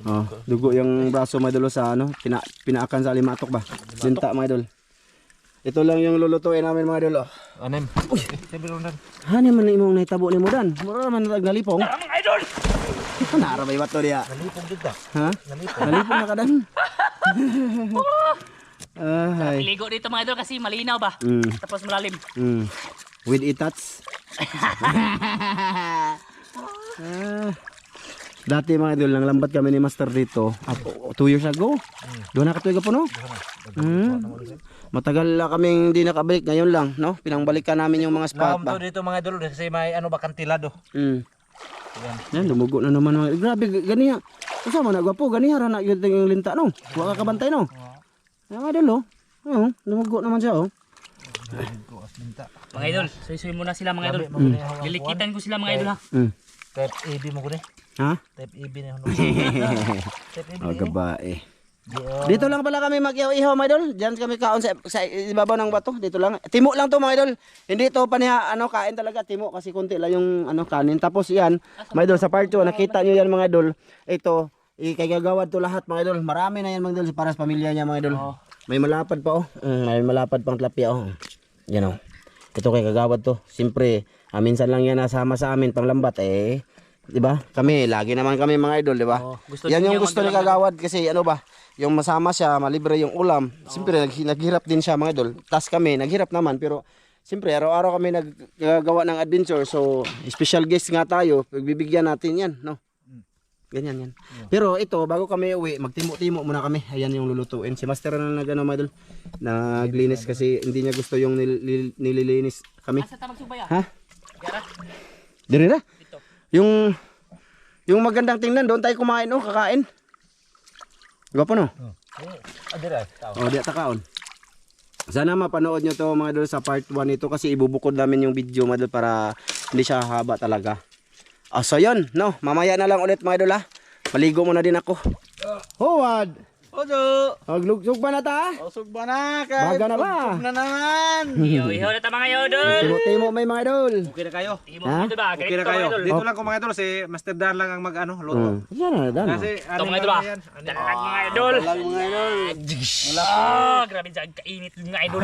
Oh, dugo yung braso mga idol sa ano, pinaakan sa alimatok ba? Sinta mga idol. Ito lang yung lulutuin namin mga idol. Oh. Anem. Uy, sabi ron dan. Hani man imong nahitabo nimo dan. Mura man naglipong. Mga idol. Nara ba bato diya? Nalipong kita. Ha? Nalipong na ka dan. Ay. Iligo dito mga idol kasi malinaw ba? Tapos malalim. With itats. Dati mga idol, nang lambat kami ni Master dito 2 years ago. Doon nakatuig po no? Matagal na kaming hindi nakabalik, ngayon lang no? Pinangbalikan namin yung mga spot ba. Dito mga idol kasi may ano ba kantilado. Yan, lumugo na naman mga. Grabe ganiya. Unsa man nagwapo ganiya ra na yung linta no. Wa ka kabantay no. Yan mga idol oh. Oo, lumugo naman siya oh. Mga idol, suy-suy muna sila mga idol. Lilikitan ko sila mga idol ha. Type AB mo ko ni. Ha? Type AB na hono. Type AB. Oh, gabae. Dito lang pala kami mag-ihaw-ihaw mga idol. Diyan kami kaon sa ibabaw ng bato. Dito lang. Timo lang to mga idol. Hindi to paniha ano kain talaga timo kasi konti lang yung ano kanin. Tapos yan, mga idol sa part 2 nakita niyo yan mga idol. Ito, ikagagawad to lahat mga idol. Marami na yan mga idol para sa pamilya niya mga idol. May malapad pa oh. May malapad pang tilapia oh. Yan oh. Ito kay kagawad to. Siyempre, minsan lang yan nasama sa amin panglambat eh. 'Di ba? Kami lagi naman kami mga idol, 'di ba? Yan yung gusto ni kagawad kasi ano ba? Yung masama siya, malibre yung ulam. Siyempre naghirap din siya mga idol. Tas kami naghirap naman pero siyempre araw-araw kami naggagawa ng adventure. So, special guest nga tayo, pagbibigyan natin 'yan, no? Ganyan yan. Pero ito, bago kami uwi, magtimo-timo muna kami. Ayan yung lulutuin. Si Master na nagano mga idol. Naglinis kasi hindi niya gusto yung nililinis kami. Asa ta magsubay ah? Ha? Gara. Diri na? Dito. Yung magandang tingnan doon tayo kumain oh, kakain. Gwapo no? Adira, tao. Oh, di takaon. Sana mapanood nyo to mga idol sa part 1 nito kasi ibubukod namin yung video mga idol para hindi siya haba talaga. So yun, no, mamaya na lang ulit mga idol ha. Maligo muna din ako. Howard! Ojo! Maglugsog ba na ta? Usog ba na? Kahit Baga na ba? usog na naman! Ihaw na ta mga idol. Timo-timo may mga idol. Okay na kayo? Timo Ha? mga idol ba? Okay Ganito na kayo? mga idol. Dito lang ko mga idol, si Master Dan lang ang mag-ano, luto. Yan na, dan. Kasi Ito mga idol ba? Dalag mga idol. Dalag mga idol. Grabe dyan kainit mga idol.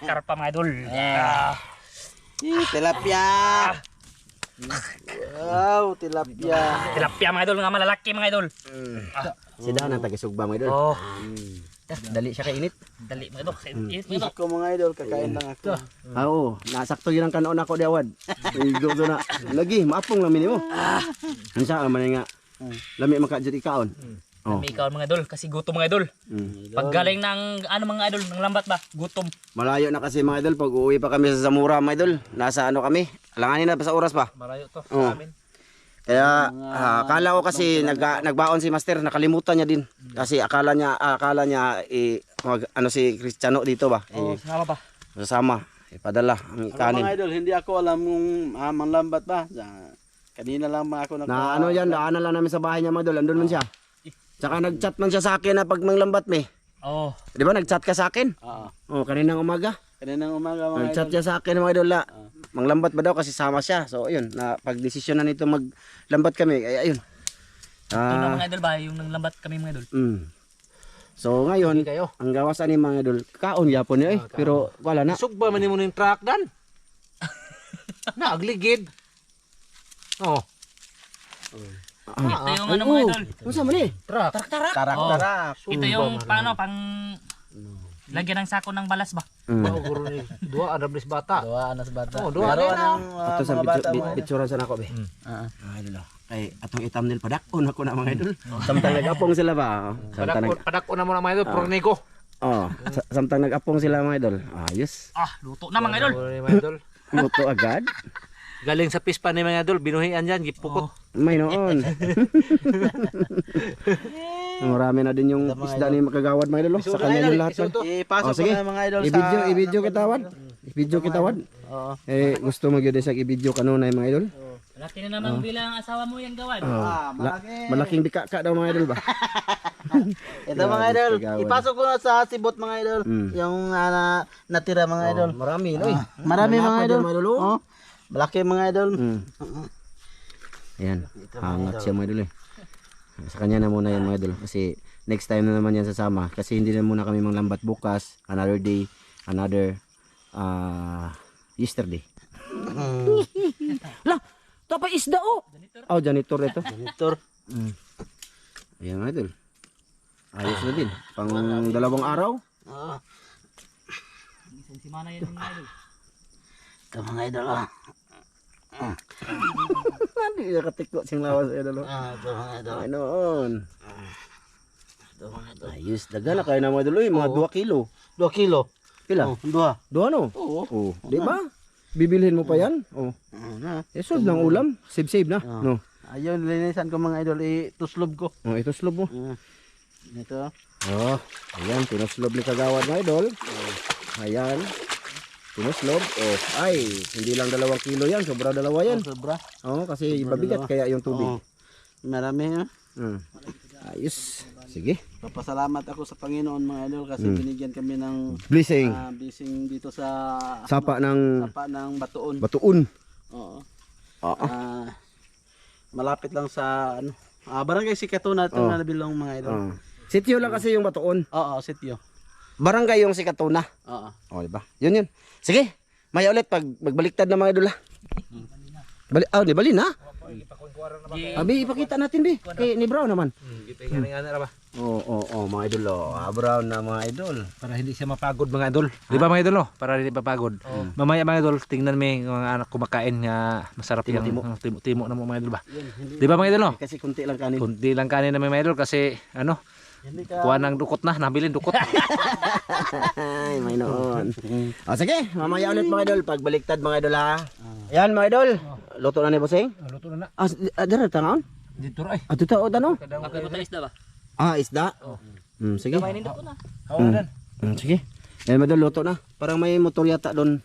Karpa mga idol. Tilapia! Wow, tilapia! Tilapia mga idol nga malalaki mga idol. Si Dan ang tagisugba mga idol. Oh, Dali siya kainit. dali mga idol. Init mga idol. Ako mga idol, kakain lang ako. Oo, nasakto yun ang kanon ako di awad. Igo to na. Lagi, maapong lamin mo. Ansa man nga. Lami makadjud ikaon. Oh. May ikaw mga idol kasi gutom mga idol. Pag galing ng ano mga idol, ng lambat ba? Gutom. Malayo na kasi mga idol pag uuwi pa kami sa Zamora mga idol. Nasa ano kami? Alanganin na sa oras pa. Marayo to Oo. sa amin. Kaya akala ko kasi nagbaon si Master, nakalimutan niya din. Kasi akala niya ano si Cristiano dito ba? Nga ba? Kasama, ipadala ang kanin. Mga idol, hindi ako alam kung manglambat ba. Kanina lang ako Na ano yan, daanan lang namin sa bahay niya mga idol, andun man siya. Tsaka nag-chat man siya sa akin na pag manglambat me. Oh. Di ba nag-chat ka sa akin? Oo. Oh, kaninang umaga. Kaninang umaga mga Nag-chat niya sa akin mga idol na manglambat ba daw kasi sama siya. So ayun, na pag-desisyon na nito maglambat kami. Ay ayun. Ito na mga idol ba? Yung nang lambat kami mga idol. So ngayon, ang gawasan ni mga idol, kaon yapon niya pero wala na. Usog ba man mo yung truck Dan? Naagligid. Oh. Ito yung ano mga idol. Unsa man ni? Truck. Tarak-tarak. Ito yung paano pang lagyan ng sako ng balas ba? Bao guro ni dua ada belis bata. Dua anas bata. Oh, dua na. Ato sa mga bata mga picturean sa nako be. Idol. Ay atong i-thumbnail padakon ako na mga idol. Samtang nag-apong sila ba? Padako na mo na mga idol, Pornico. Samtang nag-apong sila mga idol. Ayos. Luto na mga idol. Mga idol. Luto agad. Galing sa pispa ni mga idol, binuhian dyan, gipukot. May noon. Marami na din yung isda ni Makagawad mga idol. Sa kanya yung lahat. Ipasok ko Sige. na mga idol I-video kitawad. I-video kitawad. Oo. Gusto magyud sa i-video kanunay mga idol. Laki na naman bilang asawa mo yung gawad. Malaking bika daw mga idol ba? Ito mga idol, Kagawad. ipasok ko na sa sibot mga idol. Yung natira mga idol. Marami no. Marami mga idol. Oh. Oh. Malaki mga idol. Ayan. Hangat siya mga idol eh. Sa kanya na muna yan mga idol. Kasi next time na naman yan sasama. Kasi hindi na muna kami manglambat bukas. Another day. Another yesterday. Lah, tapay isda oh. Oh, janitor ito. Janitor. Ayan mga idol. Ayos na din. Pang 2 araw. Ah, Isang simana yan mga idol. ito mga idol. Hindi nakatiko siyang lawas sa idol. Ito mga idol. Ay noon. Ito mga idol. Ayos, daga na kayo na mga idol. Uy, mga 2 kilo. 2 kilo. Pila? Oh, 2. 2 ano? Oo. Oh, di ba? Bibilhin mo pa yan? Oh. Na. Solve ng ulam. Save na. Ah. No. Ayun, linisan ko mga idol. Ituslob ko. Oh, ito slob mo. Ito. Oh, ayan, tinuslob ni Kagawad mga idol. Ayan. Tinuslob. Oh, ay, hindi lang 2 kilo yan. Sobra 2 yan. Sobra. Oh, kasi Sobra mabigat 2. kaya yung tubig. Oo. Marami. Ayos. Sige. Papasalamat ako sa Panginoon mga idol kasi binigyan kami ng Blessing. blessing dito sa Sapa ng sapa ng Batuon. Batuon. Oo. Oo. Malapit lang sa Barangay Sikatuna ito Oh. na nabilong mga idol. Sityo lang kasi yung Batuon. Oo, sityo. Barangay yung Sikatuna. Oo. Oh, di ba? Yun. Sige. Maya ulit pag magbaliktad na mga idol ha. Bali na. Abi, ipakita natin bi. Kay ni Brown naman. Gipingan-ingan ra ba? Oo, mga idol. Brown na mga idol. Para hindi siya mapagod mga idol. Di ba mga idol no? Para hindi mapagod. Mamaya mga idol, tingnan mi mga anak kumakain nga masarap Timo-timo. yung timo na mga idol ba. Di ba mga idol no? Kasi kunti lang kanin. Kunti lang kanin na mga idol kasi Hindi ka kuha ng dukot na, nabilin dukot. Ay, may noon. Sige, mamaya ulit mga idol. Pagbaliktad mga idol ha. Ayan mga idol. Luto na ni Boseng. Luto na na. Dara tangaon. Dito ay. Ito tao tanong. Kapag mo isda ba? Isda. Sige. Kainin ko na. Hawanan. Sige. Ayan mga idol, luto na. Parang may motor yata doon.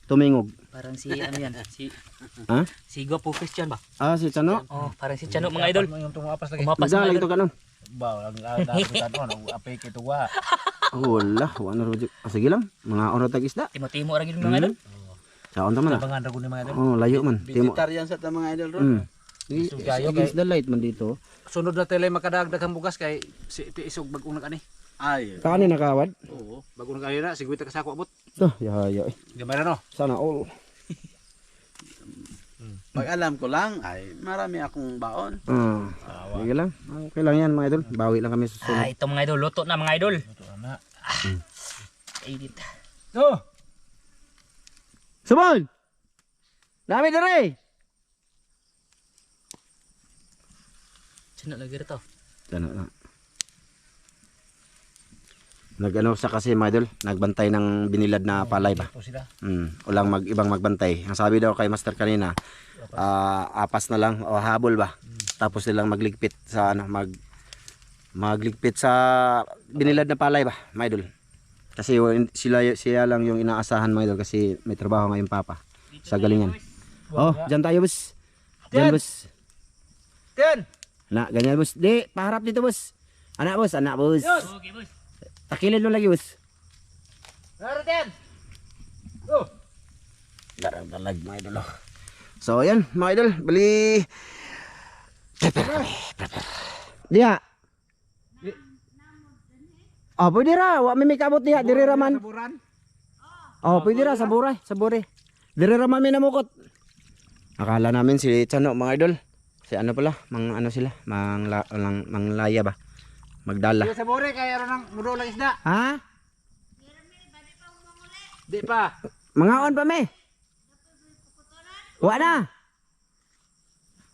Tumingog. Parang si ano yan? Ha? Si Gwapo Christian ba? Si Chano. Oh, parang si Chano mga idol. Yung tumapas lagi. Umapas Nagdala mga lagi idol. to kanon. Ba, ang dapat apay kito wa. Wala. Wala ro. Sige lang. Mga oras tag isda. Timo-timo ra gid mga idol. Saon ta man. Abangan ra gud ni mga idol. Layo man. Timo. vegetarian sa mga idol ron. Against the light man dito. Sunod na tele makadagdag ang bugas kay si isog bag-una kani. Ay. Kanin nakawad. Oo. Bag-una kani na 50 ka sako abot. Yahayo. Gamay na no. Sana all. Pag alam ko lang ay marami akong baon. Sige lang. Okay lang yan mga idol. Bawi lang kami sa susunod. Ito mga idol, luto na mga idol. Luto na. Edit. Oh. Subon! Dami dere! Chano lagi rito. Nag-ano sa kasi mga idol, nagbantay ng binilad na palay ba? Ito sila. Ulang ibang magbantay. Ang sabi daw kay Master kanina, apas na lang o habol ba? Tapos nilang magligpit sa magligpit sa binilad na palay ba, mga idol? Kasi siya lang yung inaasahan mga idol kasi may trabaho ngayon papa sa galingan. Oh, diyan tayo boss. Diyan boss. Ten. Na, ganyan boss. Di, paharap dito boss. Anak boss. Okay, boss. Takilid mo lagi boss. Naro ten. Oh. Dalag mga idol. So ayan mga idol, bali prepare. Diha. Pwede ra, wa may kabot diha, diri ra man. Saburan. Pwede ra sabore. Diri ra man minamukot. Akala namin si Chano mga idol. Si ano pala, ano sila, manglaya ba? Magdala. Sa bore kay aron nang mudo lang isda. Ha? Di pa. Mangaon pa me. Wa na.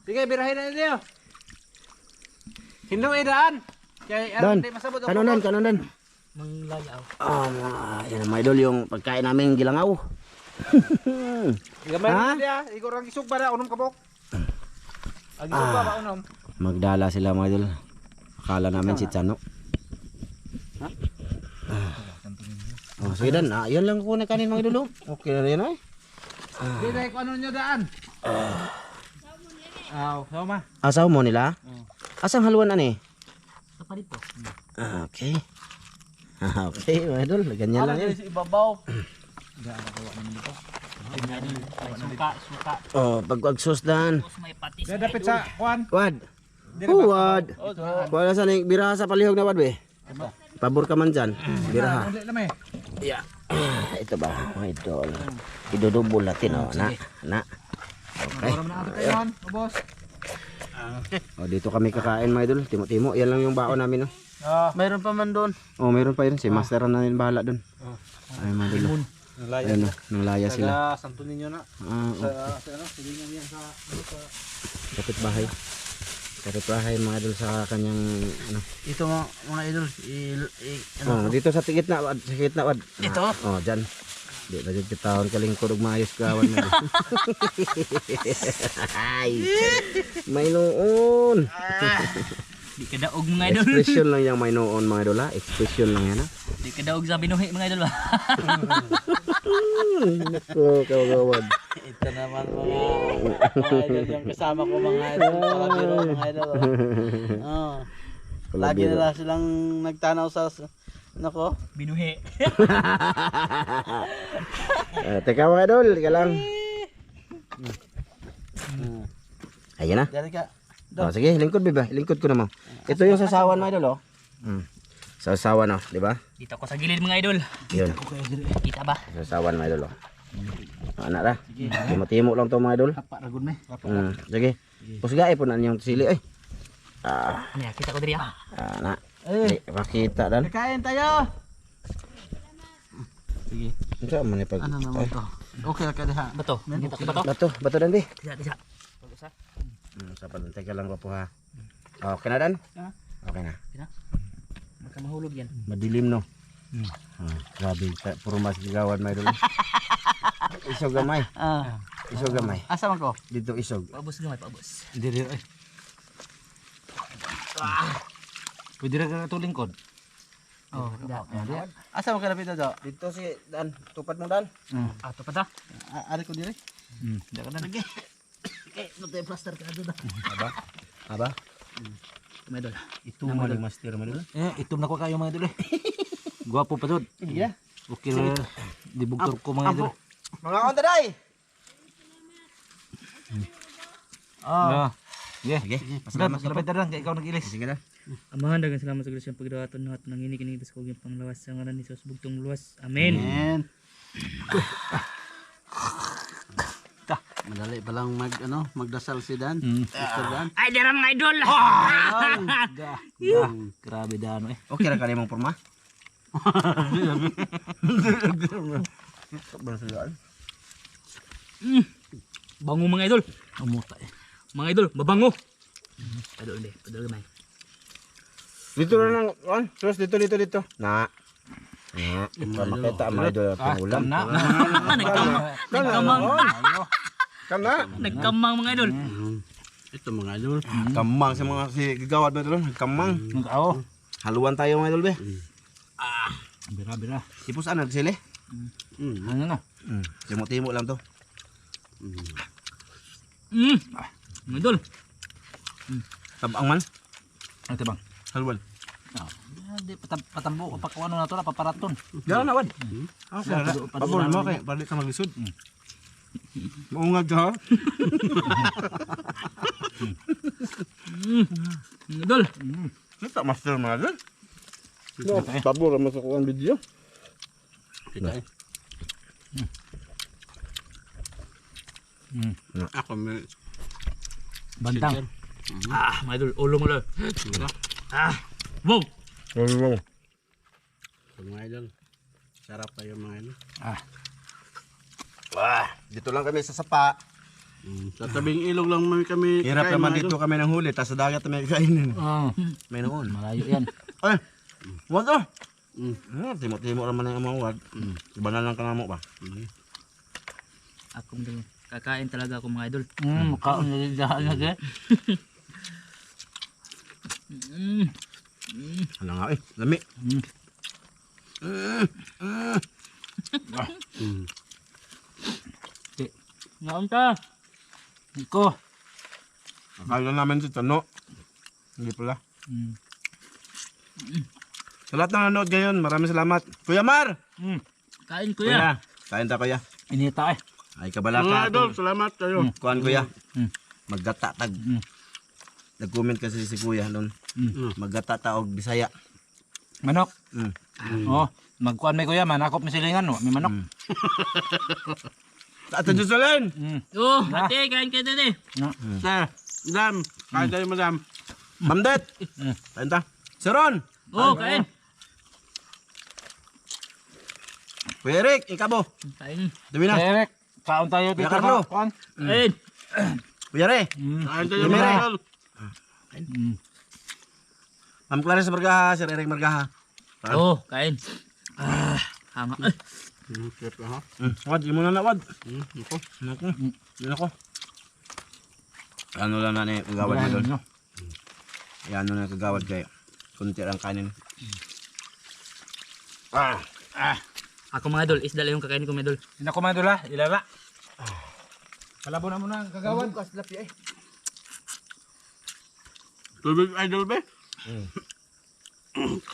Sige, birahin na niyo. Hinlo idaan. Kay Don. aron di masabot ang Kanon. Manglayaw. Yan mga idol yung pagkain namin gilangaw. Gamay Ha? na dia, ikaw rang isog para unom kabok. Agi isog ba unom? Magdala sila mga idol. Akala namin si Chano. Sige Dan, yan lang ko na kanin mga idol. Okay na rin ay. Di na ko ano nyo daan. Sama. Asaw mo nila? Asang haluan ani? Kapalit po. Okay. Okay mga idol, ganyan lang yan. Sa ibabaw. Suka. Pagwagsos Dan. Tapos may patis. Dapit sa kuan. Wad. Huwad. Wala sa ning biraha sa palihog na wad be. Pabor ka man dyan. Biraha. Ulit naman eh. Ito ba, mga idol. Idudubol natin, oh. Na. Okay. Para na ato kayo, boss. Oh, dito kami kakain, mga idol. Timo-timo. Yan lang yung baon namin, oh. Mayroon pa man doon. Oh, meron pa yun. Si Master na rin bahala doon. Ay, mga idol. oh. Nalaya. Ayun, oh. Nanglaya sila. Sa Santo Niño na. Oh. Sa ano, silingan yan sa Kapitbahay. Kapitbahay, mga idol, sa kanyang, ano. ito mga idol. Oh, dito sa gitna, wad. Sa gitna, wad. Dito? Oh, dyan. Di na dyan kitahon kalingkod ug maayos kawan mo. Ay. May noon. Di ka daog mga idol. Expression lang yang may noon, mga idol, ha. Expression lang yan, ha. Di ka daog sa binuhi mga idol ba? Nako, kawagawad. Ito naman mga idol yung kasama ko mga idol. Palabiro mga idol. Oh. Lagi nila silang nagtanaw sa nako. Binuhi. Teka, mga idol, teka lang. Ayan na. Dari ka. Oh, sige, lingkod biba. Lingkod ko naman. Ito yung sasawan, mga idol, oh. Sasawan, oh, di ba? Dito ako sa gilid mga idol. Yun. Kita ba? Sasawan, mga idol, oh. Anak ra. Timo-timo lang to, mga idol. Apa ragod me. Sige. Pusgae po na niyong sili, ay. Ano ya, kita ko diri ah. Na. Ay, makita dan. Kain tayo. Sige. Unsa man ni pag. Ano naman to? Okay ka diha. Bato. Kita ko bato. Bato dan bi. Tisa. Sa teka lang ko po ha. Okay na dan? Ha? Okay na. Baka mahulog yan. Madilim no. Grabe, puro mas gawad may dulu. Isog gamay. Isog gamay. Asa man ko? Dito isog. Paubos gamay, paubos. Diri ay. Pwede ra ka tulingkod. Oh, Asa man ka lapit do? Dito si Dan, tupad mo Dan. ato pa ta. Ari ko diri. Daka na. Okay, no tayo plaster ka doon. Aba. Mga idol. Ito mo ni master mo dulu. Itom na ko kayo mga idol eh. Guwapo pa dod. Iya. Okay ra. Dibugtor ko mga idol. Mga ondaday. Sige. Pasalamat sa lapit lang kay ikaw nag-ilis. Sige na. Amahan dagan salamat sa Diyos sa pagdawaton at nanginig kini sa kong panglawas sa ngalan ni Jesus bugtong luwas. Amen. Amen. Madali pa lang magdasal si Dan. Mr. Dan. Ay, dira mga idol. Grabe dano eh. Okay ra kanimong porma? Bango mga idol. Umuta eh. Mga idol, mabango. Padol be, padol gamay. Dito na lang, terus dito. Na. Makita ang mga idol at ulam. Nagkamang. Kana. Nagkamang mga idol. Ito mga idol. Kamang sa mga si gagawad na idol. Kamang. Oo. Haluan tayo mga idol be. Bira. Ipos anad sila. Ano na? Timo-timo lang to. Mga idol. Tabang man. Ano bang? Haluan. Di patambo ko pa kuno na to na paparaton. Diyan na wad. Pabor mo kay balik ka maglisod. Maungag ka ha. Mga idol. Kita master mga idol. Pabor mo sa kuang video. Kita eh. Ako may Bantang. Mga idol, ulo mo lang. Wow. mga idol. Sarap tayo mga idol. Wah, dito lang kami sa sapa. Sa tabing ilog lang kami Hirap kakain, naman mga dito idol. kami ng huli, tas sa dagat kami kainin. May noon. Malayo yan. Ay, wag to. Timo-timo naman ang mga wad. Iba na lang ka na mo ba? Ako mga kakain talaga ako mga idol. Kaon na dahil na Ano nga eh, lami. Ngaon ka. Iko. Akala namin si Tano. Hindi pala. Sa lahat ng nanood ngayon, maraming salamat. Kuya Mar! Kain kuya. Kain ta kuya. Inita eh. Ay kabalaka. Mga idol, salamat kayo. Kuhan kuya. Maggatatag. nag-comment kasi si Kuya doon. Maggata taog Bisaya. Manok. Mm. Oh, magkuan may kuya, manakop mi silingan, no? May manok. Ato Jocelyn. Oh, ate, kain ka din eh. Sir, madam. Kain tayo, madam. Mamdet. Kain ta. Siron. Oh, kain. Kuya Eric, ikabo. Kain. Dumi na. Derek, kaon tayo Kuya dito. Carlo. Kuan. Kain. Kuya Re. Kain tayo, Lumere. mga idol. Ma'am Clarice Margaha, Sir Eric Margaha. Oh, kain. Hanga. Chef, ha? Wad, imo na wad. Ako. Nako. Nako. Ano lang na ni kagawad mo doon. Yan ano na kagawad kay kunti lang kanin. Ako mga idol, isda lang yung kakainin ko mga idol. Ina ko man dula, ilala. Palabo na muna ang kagawad. Tubig idol ba?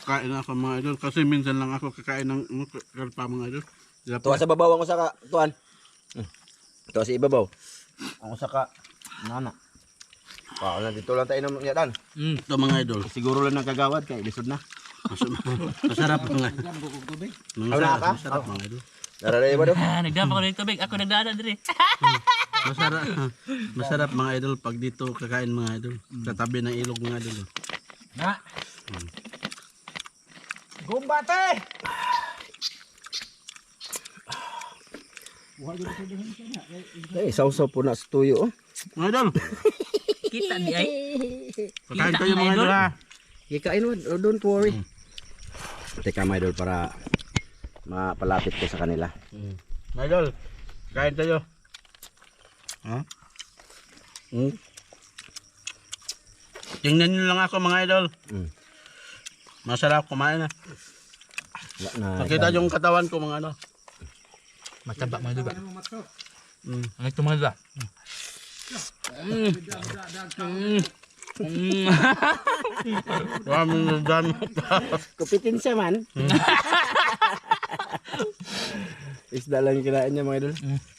Kakain ako mga idol kasi minsan lang ako kakain ng karpa mga idol. Tuwa sa babaw ang usa ka tuan. Tuwa sa ibabaw. Ang usa ka nana. Pa, na dito lang tayo ng yadan. Ito mga idol. Siguro lang nagkagawad kay lisod na. Masarap mga. Masarap mga idol. Dararay ba do? Nagdapa ko ng tubig. Ako nagdada diri. Masarap. Masarap mga idol pag dito kakain mga idol. Sa tabi ng ilog mga idol. Na. Gumbate. Eh, sausaw po na sa tuyo. Mga idol, Kita di ay. kakain tayo mga idol ha. Kikain mo, don't worry. Teka mga idol para mapalapit ko sa kanila. Mga idol, kain tayo. Ha? Tingnan nyo lang ako mga idol. Masarap kumain na. Nakita yung katawan ko mga ano. Mataba mga idol ba? Ang ito mga idol ba? Maraming nagdan. Kupitin siya man. Isda lang yung kinain niya mga idol.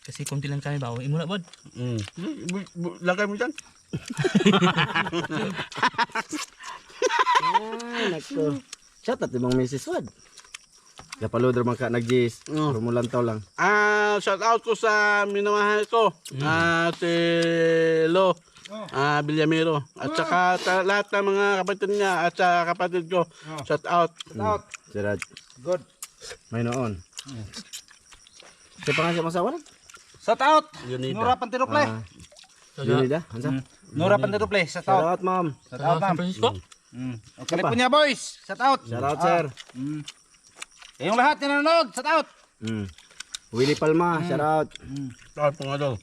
Kasi konti lang kami ba? Imo na bod. Lagay mo dyan. Ay, nako. Shout out ibang Mrs. Wad. Kapalod man ka nag-gis. Rumulantaw lang. Shout out ko sa minamahal ko. Si Lo. Villamero. At saka lahat ng mga kapatid niya at sa kapatid ko. Shout out. Sirad. Good. May noon. Siya pa nga siya masawa na? Shout out. Yunida. Nora Pantiruple. Yunida? Ansa? Nora Pantiruple, shout Shout out. out ma'am. Shout out, ma'am. Francisco? Okay po niya, boys. Shout out. Shout out sir. Yung lahat na nanonood, shout out. Willie Palma, shout out. Shout out mga idol.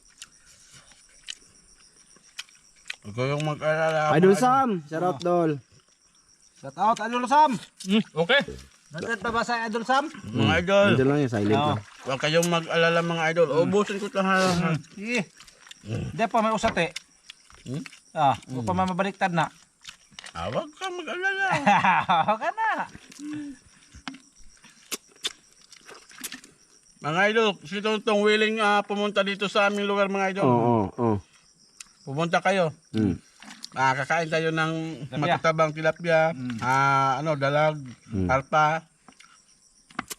Ikaw yung mag-alala. Idol Sam, shout out dol. Shout out, Idol Sam. Okay. Nandun pa ba sa Idol Sam? Mga idol. Andun lang yung silent lang. Huwag kayong mag-alala mga idol. Ubusin ko lahat. Hindi pa, may usate. Huwag pa mamabaliktad na. Huwag ka mag-alala. Okay na. Mga idol, si Tontong willing pumunta dito sa aming lugar mga idol. Oo. Pumunta kayo. Kakain tayo ng matatabang tilapia, dalag, karpa.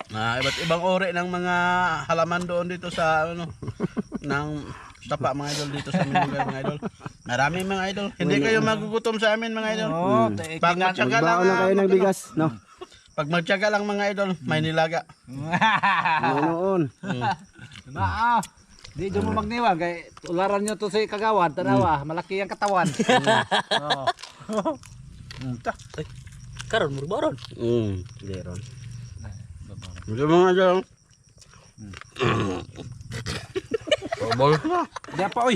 Iba't ibang uri ng mga halaman doon dito sa ng tapa mga idol dito sa aming lugar mga idol. Marami mga idol. Hindi kayo magugutom sa amin mga idol. Pag magtiyaga lang, Magbaon lang kayo ng bigas, no? pag magtiyaga lang mga idol, may nilaga. Noon. Di dyan mo magniwag. Kaya ularan nyo to sa kagawad. Tanawa, malaki ang katawan. Karon murbaron. Leron. Ito mga idol. Di pa, oy.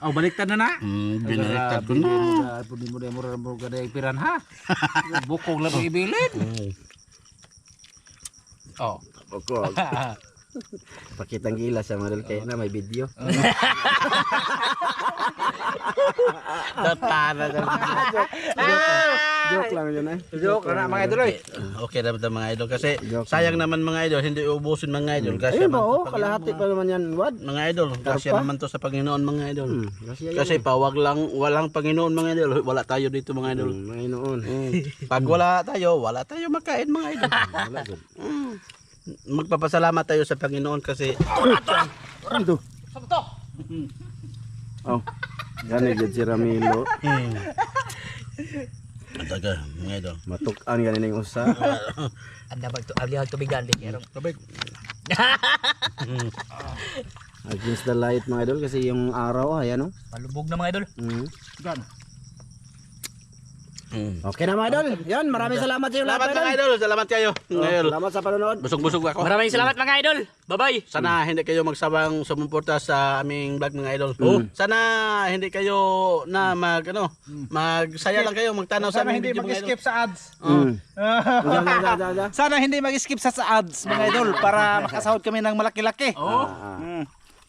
Baliktad na na. Binaliktad ko na. Pwede mo na mo gada ipiran ha. Bukog lang ibilin. Ako. Pakitang gilas siya mga idol kaya na may video. Tatana. Joke lang yun Joke na mga idol oy. Okay naman mga idol kasi Joke sayang naman mga idol, hindi ubusin mga idol. Kasi Ayun ba oh, kalahati pa naman yan, Wad. mga idol, kasi naman to sa Panginoon mga idol. Kasi Kasi pa walang Panginoon mga idol, wala tayo dito mga idol. may noon. Pag wala tayo makain mga idol. Wala gud. Magpapasalamat tayo sa Panginoon kasi Ano? Oh. Gani gud si Ramilo. Taga mga idol. Matuk-an gani ning usa. Anda ba ito? Alihag tubigan di kerong. Tubig. Against the light mga idol kasi yung araw ayan oh. Malubog na mga idol. Okay na mga idol. Yan, maraming salamat sa iyo lahat Salamat mga mga idol. idol, salamat kayo. Mga idol. Salamat sa panonood. Busog-busog ako. Maraming salamat mga idol. Bye-bye. Sana hindi kayo magsabang sumuporta sa aming vlog mga idol. Sana hindi kayo na magsaya lang kayo magtanaw sa Sana aming hindi video mga idol. mag-skip sa ads. Da. Sana hindi mag-skip sa ads mga idol para makasahod kami ng malaki-laki.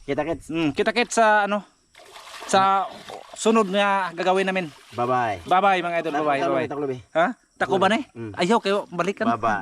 Kita-kits. Kita-kits sa sa sunod na gagawin namin. Bye-bye. Bye-bye mga idol. Bye-bye. Taklobi. Ha? Tako ba na eh? Ayaw kayo balikan. Bye-bye.